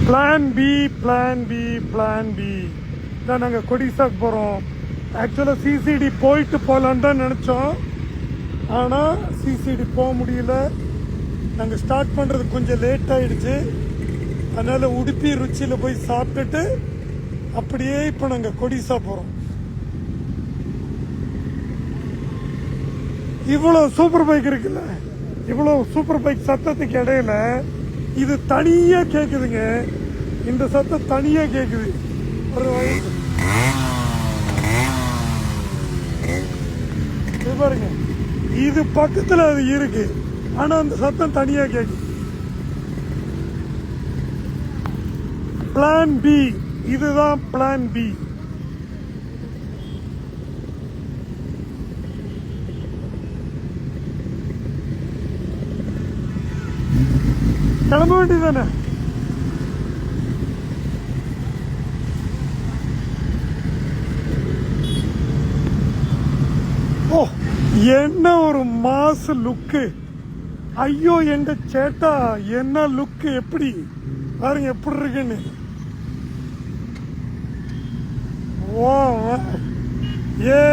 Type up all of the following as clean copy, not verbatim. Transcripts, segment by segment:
Plan B plan B plan B தான் நாங்கள் கொடிசாக்கு போகிறோம். ஆக்சுவலாக சிசிடி போயிட்டு போகலான்னு தான் நினச்சோம். ஆனால் சிசிடி போக முடியல. நாங்கள் ஸ்டார்ட் பண்ணுறது கொஞ்சம் லேட் ஆகிடுச்சு. அதனால் உடுப்பி ருச்சியில் போய் சாப்பிட்டுட்டு அப்படியே இப்போ நாங்கள் கொடிசா போகிறோம். இவ்வளோ சூப்பர் பைக் இருக்குல்ல, இவ்வளோ சூப்பர் பைக் சத்தத்துக்கு இடையில இது தனியாக கேட்குதுங்க. இந்த சத்தம் தனியாக கேட்குது. பாருங்க, இது பக்கத்தில் அது இருக்கு, ஆனால் அந்த சத்தம் தனியாக கேட்குது. பிளான் பி, இதுதான் பிளான் பி. கிளம்ப வேண்டியதானே? ஓ, என்ன ஒரு மாசு லுக்கு. ஐயோ எங்க சேட்டா, என்ன லுக்கு, எப்படி பாருங்க எப்படி இருக்குன்னு. ஓ ஏ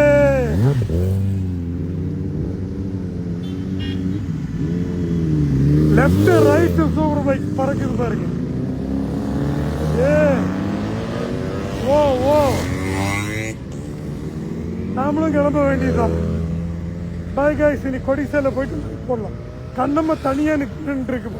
லெப்ட் ரைட் சூப்பர் பைக் பறக்குது பாருங்க. ஏ ஓ ஓ, நாமளும் கிளம்ப வேண்டியதுதான். பாய் காய்ஸ், இனி கொடிசால போயிட்டு போடலாம். கண்ணம்மா தனியா நின்று இருக்கு.